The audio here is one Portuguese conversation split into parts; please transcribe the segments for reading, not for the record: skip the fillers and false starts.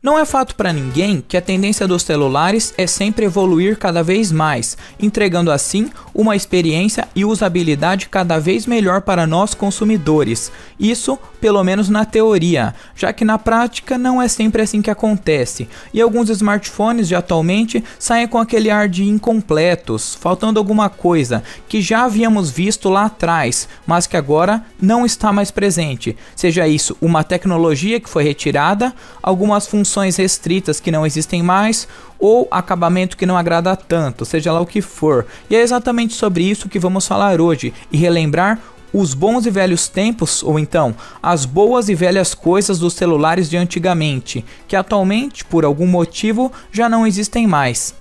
Não é fato para ninguém que a tendência dos celulares é sempre evoluir cada vez mais, entregando assim uma experiência e usabilidade cada vez melhor para nós consumidores. Isso, pelo menos na teoria, já que na prática não é sempre assim que acontece. E alguns smartphones de atualmente saem com aquele ar de incompletos, faltando alguma coisa que já havíamos visto lá atrás, mas que agora não está mais presente. Seja isso uma tecnologia que foi retirada, algumas funções restritas que não existem mais, ou acabamento que não agrada tanto, seja lá o que for. E é exatamente sobre isso que vamos falar hoje e relembrar os bons e velhos tempos, ou então as boas e velhas coisas dos celulares de antigamente, que atualmente, por algum motivo, já não existem mais.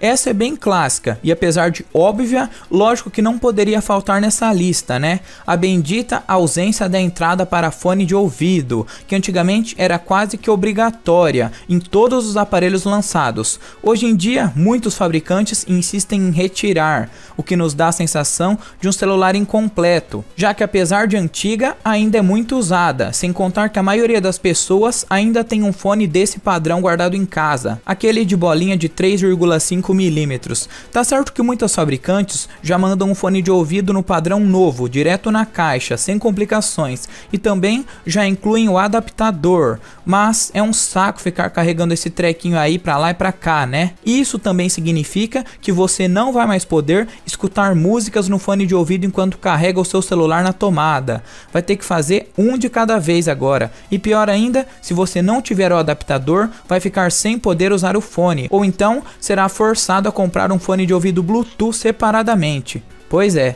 Essa é bem clássica e, apesar de óbvia, lógico que não poderia faltar nessa lista, né? A bendita ausência da entrada para fone de ouvido, que antigamente era quase que obrigatória em todos os aparelhos lançados. Hoje em dia, muitos fabricantes insistem em retirar, o que nos dá a sensação de um celular incompleto, já que apesar de antiga, ainda é muito usada, sem contar que a maioria das pessoas ainda tem um fone desse padrão guardado em casa, aquele de bolinha de 3,5 milímetros. Tá certo que muitas fabricantes já mandam um fone de ouvido no padrão novo, direto na caixa, sem complicações, e também já incluem o adaptador, mas é um saco ficar carregando esse trequinho aí pra lá e pra cá, né? Isso também significa que você não vai mais poder escutar músicas no fone de ouvido enquanto carrega o seu celular na tomada. Vai ter que fazer um de cada vez agora, e pior ainda, se você não tiver o adaptador, vai ficar sem poder usar o fone, ou então será forçado a comprar um fone de ouvido Bluetooth separadamente. Pois é.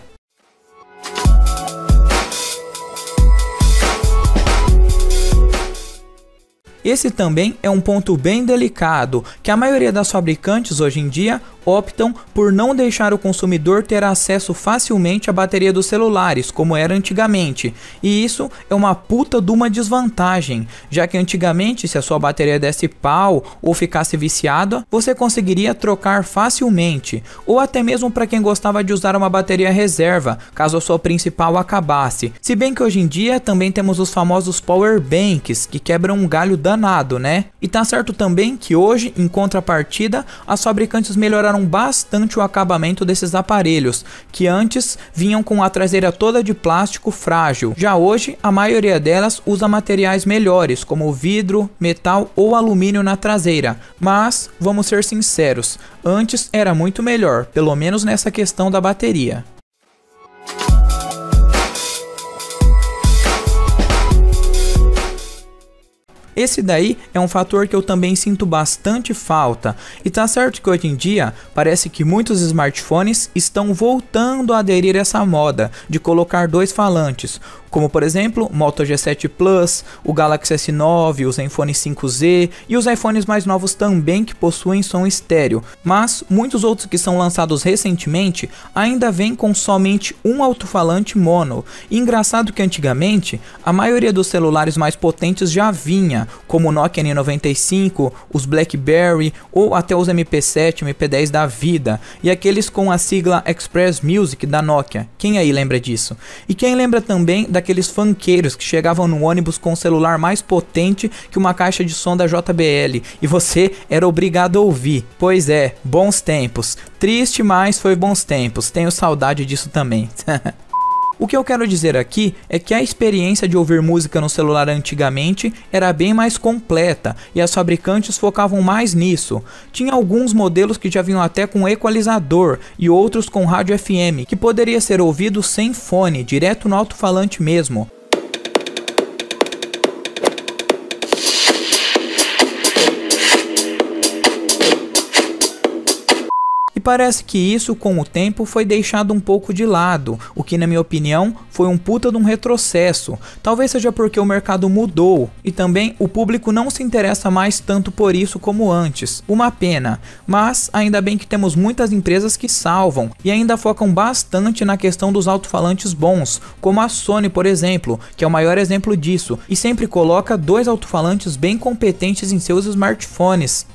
Esse também é um ponto bem delicado, que a maioria das fabricantes hoje em dia optam por não deixar o consumidor ter acesso facilmente à bateria dos celulares, como era antigamente. E isso é uma puta de uma desvantagem, já que antigamente, se a sua bateria desse pau ou ficasse viciada, você conseguiria trocar facilmente, ou até mesmo para quem gostava de usar uma bateria reserva, caso a sua principal acabasse. Se bem que hoje em dia também temos os famosos power banks, que quebram um galho danado, né? E tá certo também que hoje, em contrapartida, as fabricantes melhoraram bastante o acabamento desses aparelhos, que antes vinham com a traseira toda de plástico frágil. Já hoje, a maioria delas usa materiais melhores, como vidro, metal ou alumínio na traseira. Mas, vamos ser sinceros, antes era muito melhor, pelo menos nessa questão da bateria. Esse daí é um fator que eu também sinto bastante falta, e tá certo que hoje em dia parece que muitos smartphones estão voltando a aderir a essa moda de colocar dois falantes, como por exemplo o Moto G7 Plus, o Galaxy S9, o Zenfone 5Z e os iPhones mais novos também que possuem som estéreo, mas muitos outros que são lançados recentemente ainda vêm com somente um alto-falante mono. E engraçado que antigamente a maioria dos celulares mais potentes já vinha, como o Nokia N95, os BlackBerry ou até os MP7, MP10 da vida, e aqueles com a sigla Express Music da Nokia. Quem aí lembra disso? E quem lembra também daqueles funkeiros que chegavam no ônibus com um celular mais potente que uma caixa de som da JBL e você era obrigado a ouvir? Pois é, bons tempos. Triste, mas foi bons tempos. Tenho saudade disso também. O que eu quero dizer aqui é que a experiência de ouvir música no celular antigamente era bem mais completa e as fabricantes focavam mais nisso. Tinha alguns modelos que já vinham até com equalizador e outros com rádio FM, que poderia ser ouvido sem fone, direto no alto-falante mesmo. Parece que isso com o tempo foi deixado um pouco de lado, o que na minha opinião foi um puta de um retrocesso. Talvez seja porque o mercado mudou e também o público não se interessa mais tanto por isso como antes. Uma pena, mas ainda bem que temos muitas empresas que salvam e ainda focam bastante na questão dos alto-falantes bons, como a Sony por exemplo, que é o maior exemplo disso, e sempre coloca dois alto-falantes bem competentes em seus smartphones.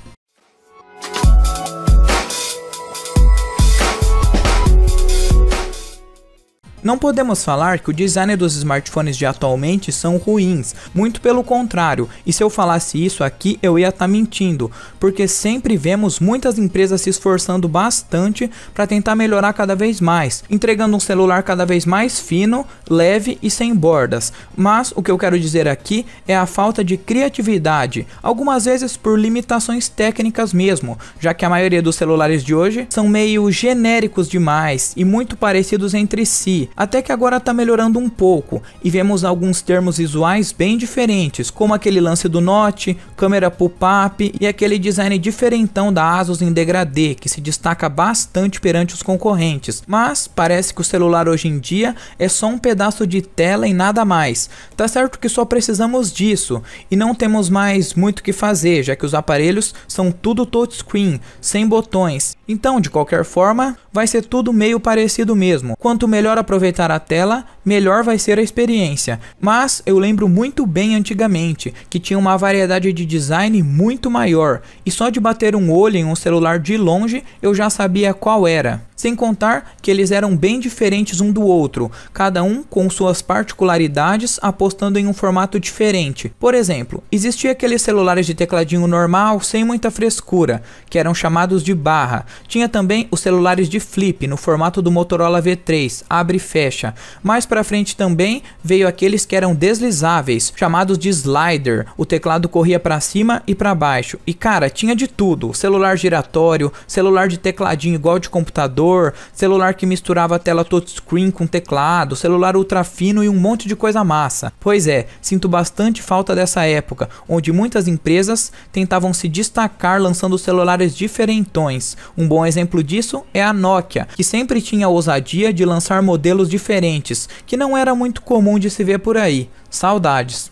Não podemos falar que o design dos smartphones de atualmente são ruins, muito pelo contrário, e se eu falasse isso aqui eu ia estar mentindo, porque sempre vemos muitas empresas se esforçando bastante para tentar melhorar cada vez mais, entregando um celular cada vez mais fino, leve e sem bordas, mas o que eu quero dizer aqui é a falta de criatividade, algumas vezes por limitações técnicas mesmo, já que a maioria dos celulares de hoje são meio genéricos demais e muito parecidos entre si. Até que agora tá melhorando um pouco e vemos alguns termos visuais bem diferentes, como aquele lance do Note, câmera pop-up e aquele design diferentão da Asus em degradê, que se destaca bastante perante os concorrentes. Mas parece que o celular hoje em dia é só um pedaço de tela e nada mais. Tá certo que só precisamos disso e não temos mais muito o que fazer, já que os aparelhos são tudo touchscreen, sem botões. Então, de qualquer forma, vai ser tudo meio parecido mesmo. Quanto melhor aproveitar a tela, melhor vai ser a experiência. Mas eu lembro muito bem antigamente, que tinha uma variedade de design muito maior, e só de bater um olho em um celular de longe, eu já sabia qual era. Sem contar que eles eram bem diferentes um do outro, cada um com suas particularidades, apostando em um formato diferente. Por exemplo, existia aqueles celulares de tecladinho normal, sem muita frescura, que eram chamados de barra. Tinha também os celulares de flip, no formato do Motorola V3, abre e fecha. Mais pra frente também veio aqueles que eram deslizáveis, chamados de slider. O teclado corria pra cima e pra baixo. E cara, tinha de tudo, celular giratório, celular de tecladinho igual de computador, celular que misturava a tela touchscreen com teclado, celular ultra fino e um monte de coisa massa. Pois é, sinto bastante falta dessa época, onde muitas empresas tentavam se destacar lançando celulares diferentões. Um bom exemplo disso é a Nokia, que sempre tinha a ousadia de lançar modelos diferentes, que não era muito comum de se ver por aí. Saudades!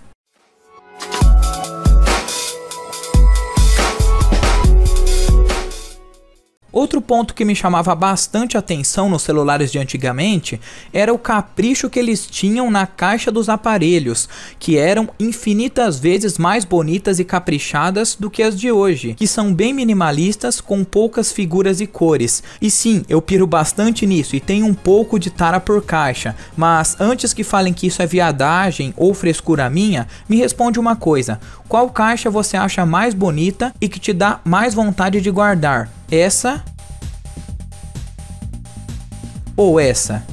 Outro ponto que me chamava bastante atenção nos celulares de antigamente era o capricho que eles tinham na caixa dos aparelhos, que eram infinitas vezes mais bonitas e caprichadas do que as de hoje, que são bem minimalistas com poucas figuras e cores. E sim, eu piro bastante nisso e tenho um pouco de tara por caixa, mas antes que falem que isso é viadagem ou frescura minha, me responde uma coisa: qual caixa você acha mais bonita e que te dá mais vontade de guardar? Essa ou essa?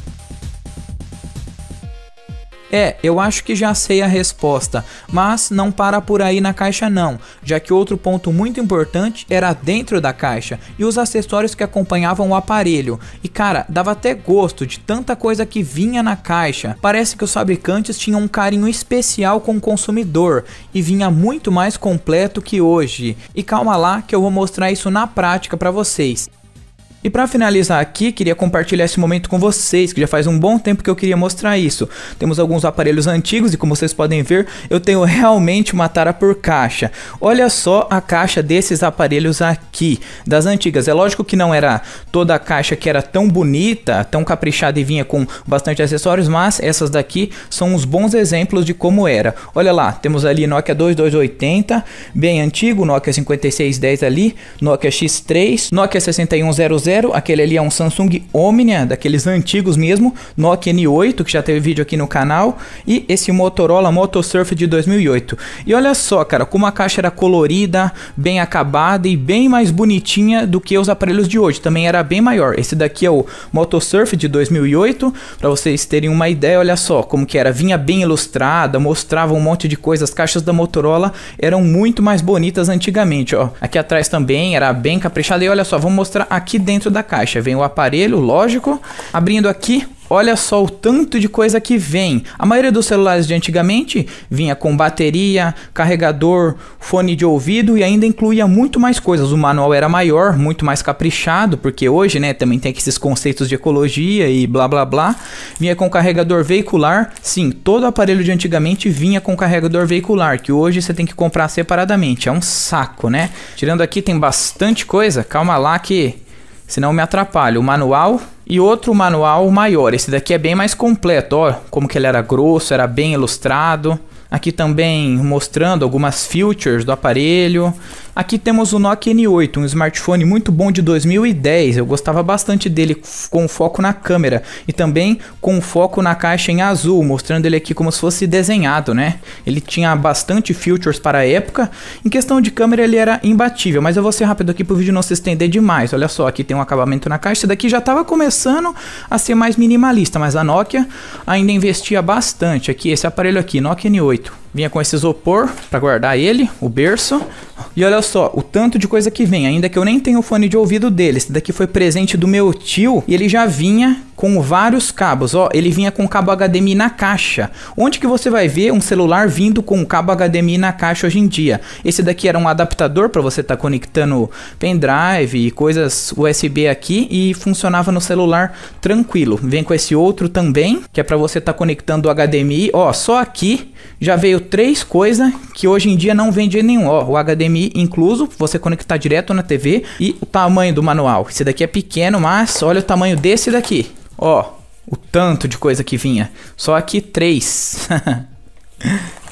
Eu acho que já sei a resposta, mas não para por aí na caixa não, já que outro ponto muito importante era dentro da caixa e os acessórios que acompanhavam o aparelho. E cara, dava até gosto de tanta coisa que vinha na caixa. Parece que os fabricantes tinham um carinho especial com o consumidor e vinha muito mais completo que hoje. E calma lá que eu vou mostrar isso na prática para vocês. E para finalizar aqui, queria compartilhar esse momento com vocês, que já faz um bom tempo que eu queria mostrar isso. Temos alguns aparelhos antigos e como vocês podem ver, eu tenho realmente uma tara por caixa. Olha só a caixa desses aparelhos aqui, das antigas. É lógico que não era toda a caixa que era tão bonita, tão caprichada e vinha com bastante acessórios, mas essas daqui são uns bons exemplos de como era. Olha lá, temos ali Nokia 2280, bem antigo, Nokia 5610 ali, Nokia X3, Nokia 6100, aquele ali é um Samsung Omnia, daqueles antigos mesmo, Nokia N8, que já teve vídeo aqui no canal, e esse Motorola Moto Surf de 2008. E olha só, cara, como a caixa era colorida, bem acabada e bem mais bonitinha do que os aparelhos de hoje, também era bem maior. Esse daqui é o Moto Surf de 2008, para vocês terem uma ideia, olha só como que era, vinha bem ilustrada, mostrava um monte de coisas. As caixas da Motorola eram muito mais bonitas antigamente, ó. Aqui atrás também era bem caprichada e olha só, vamos mostrar aqui dentro da caixa. Vem o aparelho, lógico, abrindo aqui. Olha só o tanto de coisa que vem. A maioria dos celulares de antigamente vinha com bateria, carregador, fone de ouvido e ainda incluía muito mais coisas. O manual era maior, muito mais caprichado, porque hoje, né, também tem esses conceitos de ecologia e blá blá blá. Vinha com carregador veicular. Sim, todo aparelho de antigamente vinha com carregador veicular, que hoje você tem que comprar separadamente. É um saco, né? Tirando aqui tem bastante coisa. Calma lá que senão me atrapalha. O manual e outro manual maior. Esse daqui é bem mais completo, ó, como que ele era grosso, era bem ilustrado. Aqui também mostrando algumas features do aparelho. Aqui temos o Nokia N8, um smartphone muito bom de 2010. Eu gostava bastante dele com foco na câmera e também com foco na caixa em azul, mostrando ele aqui como se fosse desenhado, né? Ele tinha bastante features para a época. Em questão de câmera ele era imbatível, mas eu vou ser rápido aqui para o vídeo não se estender demais. Olha só, aqui tem um acabamento na caixa. Esse daqui já estava começando a ser mais minimalista, mas a Nokia ainda investia bastante. Aqui, esse aparelho aqui, Nokia N8. Vinha com esse isopor para guardar ele, o berço. E olha só, o tanto de coisa que vem, ainda que eu nem tenha o fone de ouvido dele. Esse daqui foi presente do meu tio e ele já vinha com vários cabos. Ó, ele vinha com cabo HDMI na caixa. Onde que você vai ver um celular vindo com cabo HDMI na caixa hoje em dia? Esse daqui era um adaptador para você estar conectando pendrive e coisas USB aqui e funcionava no celular tranquilo. Vem com esse outro também, que é para você estar conectando o HDMI. Ó, só aqui já veio 3 coisas que hoje em dia não vende nenhum. Ó, o HDMI incluso, você conectar direto na TV e o tamanho do manual. Esse daqui é pequeno, mas olha o tamanho desse daqui. Ó, o tanto de coisa que vinha. Só aqui 3.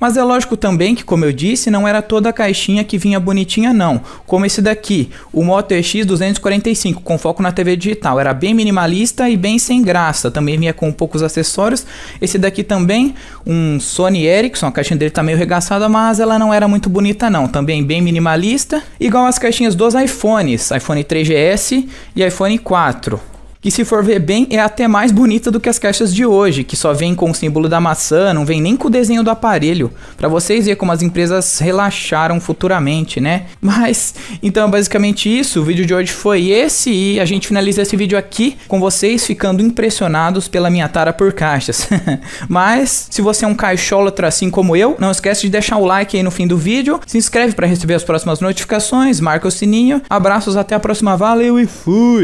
Mas é lógico também que, como eu disse, não era toda a caixinha que vinha bonitinha não. Como esse daqui, o Moto EX245, com foco na TV digital. Era bem minimalista e bem sem graça. Também vinha com poucos acessórios. Esse daqui também, um Sony Ericsson. A caixinha dele tá meio regaçada, mas ela não era muito bonita não. Também bem minimalista. Igual as caixinhas dos iPhones. iPhone 3GS e iPhone 4. Que se for ver bem, é até mais bonita do que as caixas de hoje, que só vem com o símbolo da maçã, não vem nem com o desenho do aparelho, para vocês verem como as empresas relaxaram futuramente, né? Mas, então é basicamente isso, o vídeo de hoje foi esse e a gente finaliza esse vídeo aqui com vocês ficando impressionados pela minha tara por caixas. Mas, se você é um caixólatra assim como eu, não esquece de deixar o like aí no fim do vídeo, se inscreve para receber as próximas notificações, marca o sininho, abraços, até a próxima, valeu e fui!